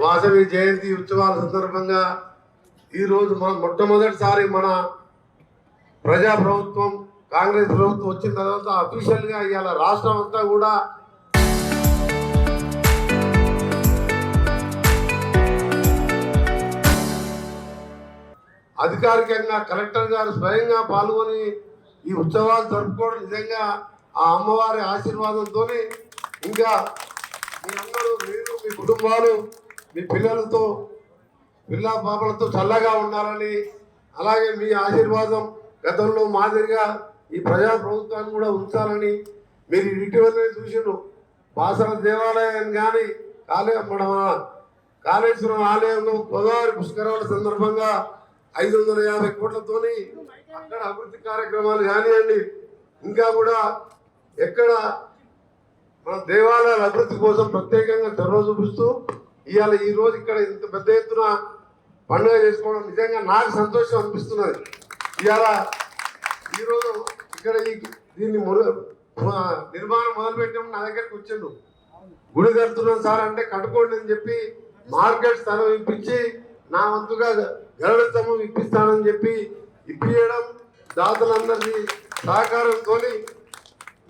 వాసవి జయంతి ఉత్సవాల సందర్భంగా ఈరోజు మనం మొట్టమొదటిసారి మన ప్రజా ప్రభుత్వం కాంగ్రెస్ ప్రభుత్వం వచ్చిన తర్వాత అఫీషియల్గా ఇవాళ రాష్ట్రం అంతా కూడా అధికారికంగా కలెక్టర్ గారు స్వయంగా పాల్గొని ఈ ఉత్సవాలు జరుపుకోవడం నిజంగా ఆ అమ్మవారి ఆశీర్వాదంతో ఇంకా మీ అందరూ మీరు మీ కుటుంబాలు మీ పిల్లలతో పిల్లా పాపలతో చల్లగా ఉండాలని అలాగే మీ ఆశీర్వాదం గతంలో మాదిరిగా ఈ ప్రజా ప్రభుత్వాన్ని కూడా ఉంచాలని మీరు ఇటీవలనే చూసిను బాసర దేవాలయం కానీ మన కాళేశ్వరం ఆలయంలో గోదావరి పుష్కరాల సందర్భంగా 550 కోట్లతోని అక్కడ అభివృద్ధి కార్యక్రమాలు కానివ్వండి ఇంకా కూడా ఎక్కడ మన దేవాలయాల అభివృద్ధి కోసం ప్రత్యేకంగా చొరవ చూపిస్తూ ఇవాళ ఈ రోజు ఇక్కడ ఇంత పెద్ద ఎత్తున పండుగ చేసుకోవడం నిజంగా నాకు సంతోషం అనిపిస్తున్నది. ఇవాళ ఈరోజు ఇక్కడ దీన్ని నిర్మాణం మొదలుపెట్టాము. నా దగ్గరికి వచ్చిండు గుడి కడుతున్నాం సార్ అంటే కట్టుకోండి అని చెప్పి మార్కెట్ స్థలం ఇప్పించి నా వంతుగా గరుడ స్తంభం ఇప్పిస్తానని చెప్పి ఇప్పించడం దాతలందరినీ సహకారంతో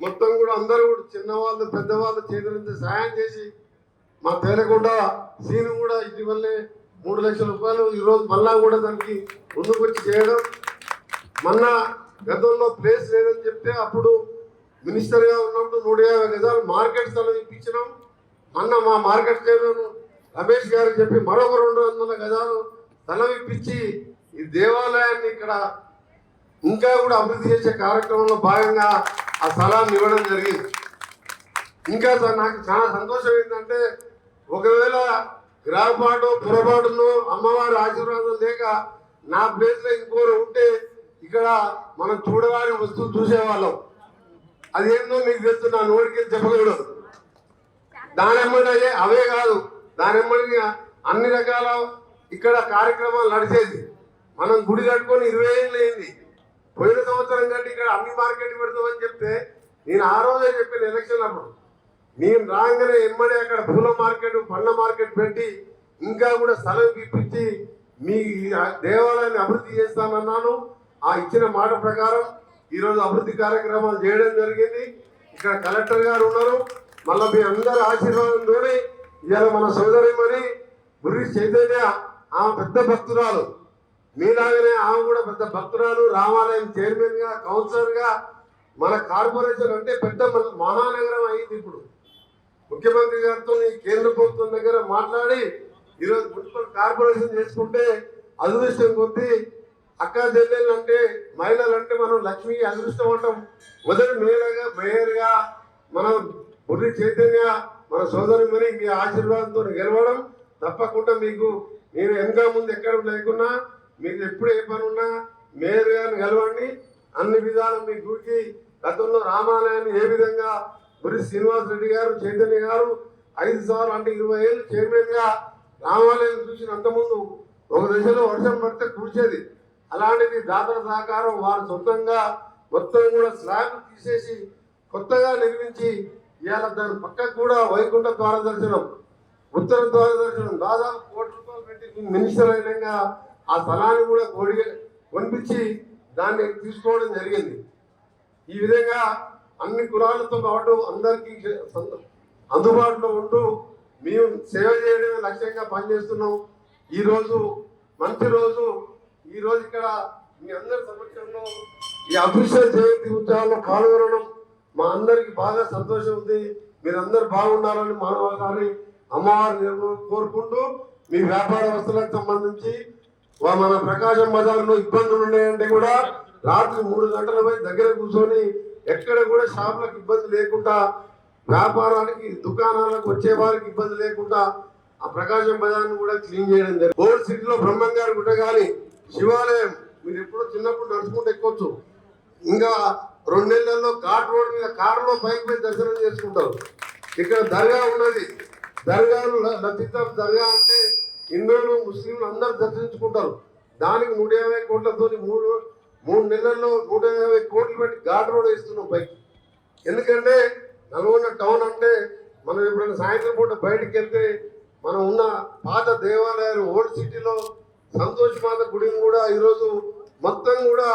మొత్తం కూడా అందరూ కూడా చిన్నవాళ్ళు పెద్దవాళ్ళు చేతులంతా సాయం చేసి మా తేలకొండ సీను కూడా ఇటీవలే 3 లక్షల రూపాయలు ఈరోజు మళ్ళా కూడా దానికి ముందుకు వచ్చి చేయడం. మొన్న గతంలో ప్లేస్ లేదని చెప్తే అప్పుడు మినిస్టర్గా ఉన్నప్పుడు 150 గజాలు మార్కెట్ స్థలం ఇప్పించినాం. మొన్న మా మార్కెట్ చైర్మన్ రమేష్ గారికి చెప్పి మరొక 200 గజాలు స్థలం ఇప్పించి ఈ దేవాలయాన్ని ఇక్కడ ఇంకా కూడా అభివృద్ధి చేసే కార్యక్రమంలో భాగంగా ఆ స్థలాన్ని ఇవ్వడం జరిగింది. ఇంకా నాకు చాలా సంతోషం ఏంటంటే ఒకవేళ గ్రామపాటు పొరపాటును అమ్మవారి ఆశీర్వాదం లేక నా ప్లేస్లో ఇంకోరు ఉంటే ఇక్కడ మనం చూడగానే వస్తువు చూసేవాళ్ళం. అదేందో మీకు తెలుసు, నా నోటికి చెప్పకూడదు. దానెమ్మడి అవే కాదు, దానెమ్మడి అన్ని రకాల ఇక్కడ కార్యక్రమాలు నడిచేది. మనం గుడి కట్టుకొని 20 ఏళ్ళు అయింది. పోయిన సంవత్సరం కంటే ఇక్కడ అన్ని మార్కెట్ పెడతామని చెప్తే నేను ఆ రోజే చెప్పిన ఎలక్షన్ అప్పుడు నేను రాగానే ఎమ్మడే అక్కడ పూల మార్కెట్ పండ్ల మార్కెట్ పెట్టి ఇంకా కూడా స్థలం ఇప్పించి మీ దేవాలయాన్ని అభివృద్ధి చేస్తానన్నాను. ఆ ఇచ్చిన మాట ప్రకారం ఈరోజు అభివృద్ధి కార్యక్రమాలు చేయడం జరిగింది. ఇక్కడ కలెక్టర్ గారు ఉన్నారు. మళ్ళీ మీ అందరి ఆశీర్వాదంతోనే ఇవాళ మన సోదరిమణి బుర్రి చైతన్య ఆమె పెద్ద భక్తురాలు, మీలాగనే ఆమె కూడా పెద్ద భక్తురాలు. రామాలయం చైర్మన్గా కౌన్సిలర్గా మన కార్పొరేషన్ అంటే పెద్ద మహానగరం అయింది. ఇప్పుడు ముఖ్యమంత్రి గారితో కేంద్ర ప్రభుత్వం దగ్గర మాట్లాడి ఈరోజు మున్సిపల్ కార్పొరేషన్ చేసుకుంటే అదృష్టం కొద్దీ అక్క చెల్లెళ్ళు అంటే మహిళలు అంటే మనం లక్ష్మి అదృష్టం అంటాం. మొదటి మేయర్గా మనం బుర్రి చైతన్య మన సోదరిమణి మీ ఆశీర్వాదంతో గెలవడం తప్పకుండా మీకు నేను వెనక ముందు ఎక్కడ లేకున్నా మీకు ఎప్పుడు ఏ పని ఉన్నా మేయర్ గారిని గెలవండి. అన్ని విధాలు మీ గుడికి గతంలో రామాలయాన్ని ఏ విధంగా బుర్రి శ్రీనివాస్ రెడ్డి గారు చైతన్య గారు 5 సార్లు అంటే 20 ఏళ్ళు చైర్మన్గా రామాలయం చూసిన అంతకుముందు ఒక దశలో వర్షం పడితే కూర్చేది. అలాంటిది దాతల సహకారం వారు సొంతంగా మొత్తం కూడా స్లాబ్ తీసేసి కొత్తగా నిర్మించి ఇవాళ దాని పక్కకు కూడా వైకుంఠ ద్వార దర్శనం ఉత్తర ద్వార దర్శనం దాదాపు 1 కోటి రూపాయలు పెట్టి మినిస్టర్ అయినంగా ఆ స్థలాన్ని కూడా కొనిపించి దాన్ని తీసుకోవడం జరిగింది. ఈ విధంగా అన్ని కులాలతో పాటు అందరికీ అందుబాటులో ఉంటూ మేము సేవ చేయడమే లక్ష్యంగా పనిచేస్తున్నాం. ఈరోజు మంచి రోజు. ఈరోజు ఇక్కడ మీ అందరి సమక్షంలో ఈ అఫీషియల్ జయంతి ఉత్సవాల్లో పాల్గొనడం మా అందరికి బాగా సంతోషం ఉంది. మీరందరూ బాగుండాలని మానవాళి అమ్మవారిని కోరుకుంటూ మీ వ్యాపార వస్తువులకు సంబంధించి మన ప్రకాశం బజార్లో ఇబ్బందులు ఉన్నాయంటే కూడా రాత్రి 3 గంటల పోయి దగ్గర కూర్చొని ఎక్కడ కూడా షాపులకు ఇబ్బంది లేకుండా వ్యాపారానికి దుకాణాలకు వచ్చే వారికి ఇబ్బంది లేకుండా ఆ ప్రకాశం బజార్ను కూడా క్లీన్ చేయడం జరిగింది. ఓల్డ్ సిటీలో బ్రహ్మంగారి గుట్ట కానీ శివాలయం మీరు ఎప్పుడో చిన్నప్పుడు నడుచుకుంటూ ఎక్కొచ్చు. ఇంకా 2 నెలల్లో ఘాట్ రోడ్ మీద కారులో బైక్ మీద దర్శనం చేసుకుంటారు. ఇక్కడ దర్గా ఉన్నది. దర్గాను లతీఫ్ దర్గా అంటే హిందువులు ముస్లింలు అందరూ దర్శించుకుంటారు. దానికి 150 కోట్లతో 3 నెలల్లో 150 కోట్లు పెట్టి ఘాట్ రోడ్ వేస్తున్నాం బైక్. ఎందుకంటే నల్గొండ టౌన్ అంటే మనం ఎప్పుడైనా సాయంత్రం పూట బయటకు వెళ్తే మనం ఉన్న పాత దేవాలయాలు ఓల్డ్ సిటీలో సంతోషమాత గుడిని కూడా ఈరోజు మొత్తం కూడా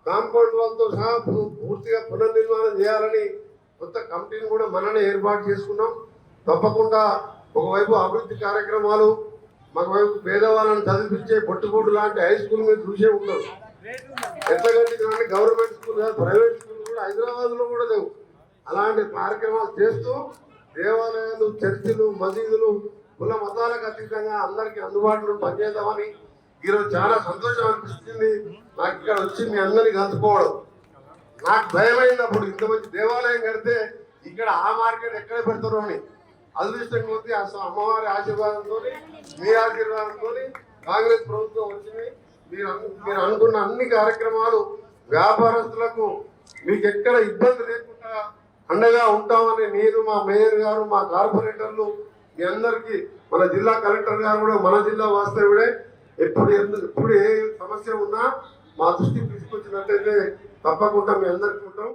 కాంపౌండ్ వాళ్ళతో సహా పూర్తిగా పునర్నిర్మాణం చేయాలని కొత్త కమిటీని కూడా మననే ఏర్పాటు చేసుకున్నాం. తప్పకుండా ఒకవైపు అభివృద్ధి కార్యక్రమాలు, మరోవైపు పేదవాళ్ళని చదివించే పొట్టుకోడు లాంటి హై స్కూల్ మీద చూసే ఉండదు. ఎంతకంటే గవర్నమెంట్ స్కూల్ కాదు, ప్రైవేట్ స్కూల్ కూడా హైదరాబాద్లో కూడా లేవు. అలాంటి కార్యక్రమాలు చేస్తూ దేవాలయాలు, చర్చిలు, మసీదులు కుల మతాలకు అతీతంగా అందరికీ అందుబాటులో పనిచేద్దామని ఈరోజు చాలా సంతోషం అనిపిస్తుంది. నాకు ఇక్కడ వచ్చి మీ అందరినీ కలుసుకోవడం నాకు భయమైనప్పుడు ఇంత మంచి దేవాలయం కడితే ఇక్కడ ఆ మార్కెట్ ఎక్కడ పెడతారో అని అదృష్టం కొద్ది అమ్మవారి ఆశీర్వాదంతో, మీ ఆశీర్వాదంతో కాంగ్రెస్ ప్రభుత్వం వచ్చింది. మీరు అనుకున్న అన్ని కార్యక్రమాలు వ్యాపారస్తులకు మీకు ఎక్కడ ఇబ్బంది లేకుండా అండగా ఉంటామని నేను, మా మేయర్ గారు, మా కార్పొరేటర్లు మీ అందరికీ, మన జిల్లా కలెక్టర్ గారు కూడా మన జిల్లా వాస్తవుడే, ఎప్పుడు ఏ సమస్య ఉన్నా మా దృష్టికి తీసుకొచ్చినట్టయితే తప్పకుండా మీ అందరికీ ఉంటాం.